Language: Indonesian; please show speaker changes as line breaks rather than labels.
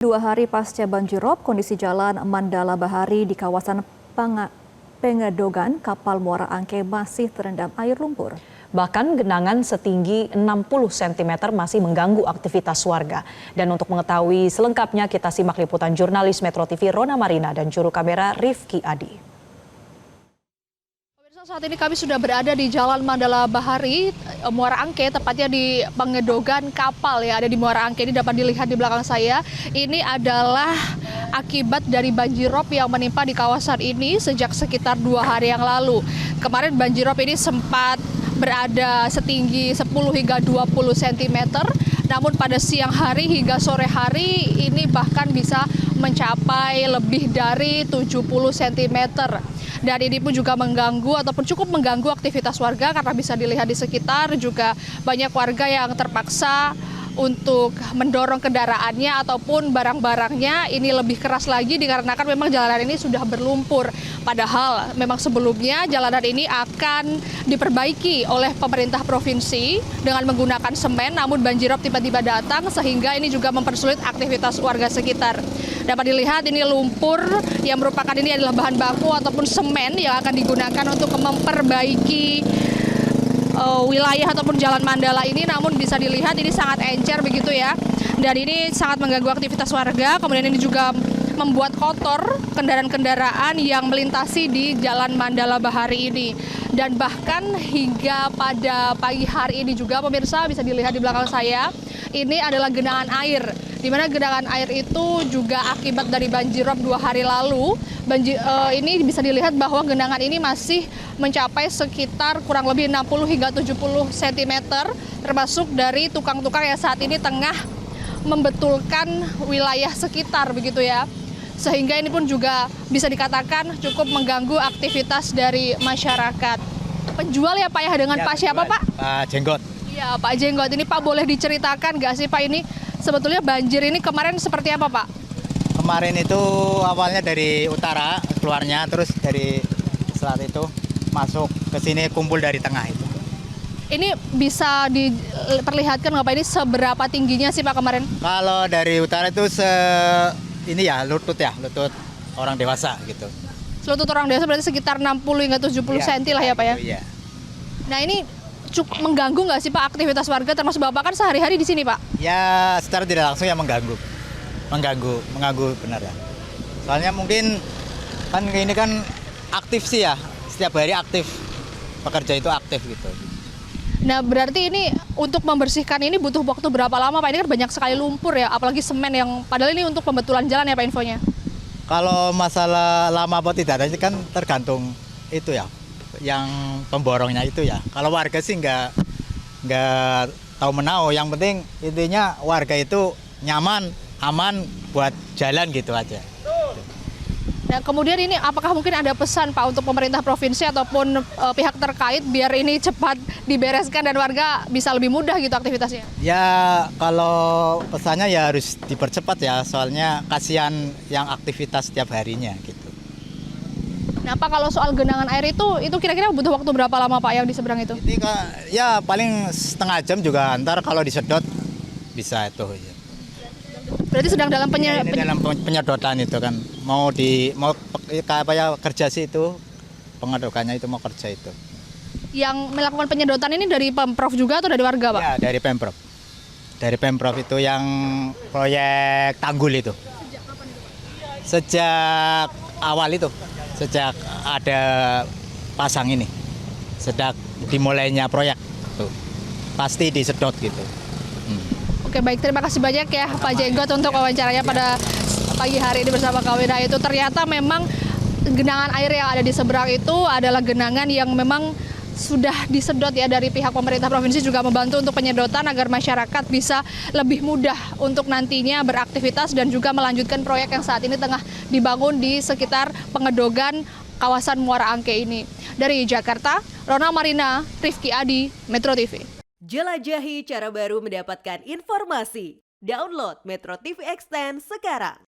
2 hari pasca banjirop, kondisi jalan Mandala Bahari di kawasan Pengedogan, kapal muara Angke masih terendam air lumpur.
Bahkan genangan setinggi 60 cm masih mengganggu aktivitas warga. Dan untuk mengetahui selengkapnya kita simak liputan jurnalis Metro TV Rona Marina dan juru kamera Rifki Adi.
Saat ini kami sudah berada di Jalan Mandala Bahari, Muara Angke, tepatnya di pengedogan kapal ya, ada di Muara Angke. Ini dapat dilihat di belakang saya. Ini adalah akibat dari banjirop yang menimpa di kawasan ini sejak sekitar 2 hari yang lalu. Kemarin banjirop ini sempat berada setinggi 10 hingga 20 cm, namun pada siang hari hingga sore hari ini bahkan bisa mencapai lebih dari 70 cm. Dan ini pun juga mengganggu ataupun cukup mengganggu aktivitas warga karena bisa dilihat di sekitar juga banyak warga yang terpaksa untuk mendorong kendaraannya ataupun barang-barangnya ini lebih keras lagi dikarenakan memang jalanan ini sudah berlumpur. Padahal memang sebelumnya jalanan ini akan diperbaiki oleh pemerintah provinsi dengan menggunakan semen, namun banjirop tiba-tiba datang sehingga ini juga mempersulit aktivitas warga sekitar. Dapat dilihat ini lumpur yang merupakan ini adalah bahan baku ataupun semen yang akan digunakan untuk memperbaiki wilayah ataupun jalan Mandala ini, namun bisa dilihat ini sangat encer begitu ya, dan ini sangat mengganggu aktivitas warga. Kemudian ini juga membuat kotor kendaraan-kendaraan yang melintasi di jalan Mandala Bahari ini. Dan bahkan hingga pada pagi hari ini juga pemirsa bisa dilihat di belakang saya, ini adalah genangan air, di mana genangan air itu juga akibat dari banjirop 2 hari lalu. Ini bisa dilihat bahwa genangan ini masih mencapai sekitar kurang lebih 60 hingga 70 cm, termasuk dari tukang-tukang yang saat ini tengah membetulkan wilayah sekitar begitu ya. Sehingga ini pun juga bisa dikatakan cukup mengganggu aktivitas dari masyarakat. Penjual ya Pak ya, dengan ya, Pak siapa Pak?
Pak Jenggot.
Iya Pak Jenggot, ini Pak boleh diceritakan nggak sih Pak, ini sebetulnya banjir ini kemarin seperti apa Pak?
Kemarin itu awalnya dari utara keluarnya, terus dari selat itu masuk ke sini, kumpul dari tengah itu.
Ini bisa diperlihatkan nggak Pak, ini seberapa tingginya sih Pak kemarin?
Kalau dari utara itu ini ya lutut orang dewasa gitu.
Lutut orang dewasa berarti sekitar 60 hingga 70 cm lah ya Pak ya?
Iya.
Nah ini cukup mengganggu nggak sih Pak aktivitas warga, termasuk Bapak kan sehari-hari di sini Pak?
Ya secara tidak langsung ya mengganggu benar ya. Soalnya mungkin kan ini kan aktif sih ya, setiap hari aktif, pekerja itu aktif gitu.
Nah berarti ini untuk membersihkan ini butuh waktu berapa lama Pak? Ini kan banyak sekali lumpur ya, apalagi semen yang padahal ini untuk pembetulan jalan ya Pak infonya?
Kalau masalah lama apa tidak, ini kan tergantung itu ya, yang pemborongnya itu ya. Kalau warga sih nggak tahu menau, yang penting intinya warga itu nyaman, aman buat jalan gitu aja.
Nah kemudian ini apakah mungkin ada pesan Pak untuk pemerintah provinsi ataupun pihak terkait biar ini cepat dibereskan dan warga bisa lebih mudah gitu aktivitasnya?
Ya kalau pesannya ya harus dipercepat ya, soalnya kasihan yang aktivitas setiap harinya gitu.
Nah Pak, kalau soal genangan air itu kira-kira butuh waktu berapa lama Pak yang di seberang itu?
Ini ya paling setengah jam juga, ntar kalau disedot bisa itu.
Berarti sedang dalam
dalam penyedotan itu kan, mau apa ya, kerja sih itu, pengedokannya itu mau kerja itu.
Yang melakukan penyedotan ini dari Pemprov juga atau dari warga Pak?
Ya dari Pemprov. Dari Pemprov itu yang proyek Tanggul itu.
Sejak kapan itu Pak?
Sejak awal itu, sejak ada pasang ini, sejak dimulainya proyek tuh, pasti disedot gitu.
Oke baik, terima kasih banyak ya Pak Jenggot untuk wawancaranya pada pagi hari ini bersama kami. Nah itu ternyata memang genangan air yang ada di seberang itu adalah genangan yang memang sudah disedot ya dari pihak pemerintah provinsi, juga membantu untuk penyedotan agar masyarakat bisa lebih mudah untuk nantinya beraktivitas dan juga melanjutkan proyek yang saat ini tengah dibangun di sekitar pengedogan kawasan Muara Angke ini. Dari Jakarta, Rona Marina, Rifki Adi, Metro TV.
Jelajahi cara baru mendapatkan informasi. Download Metro TV Extend sekarang.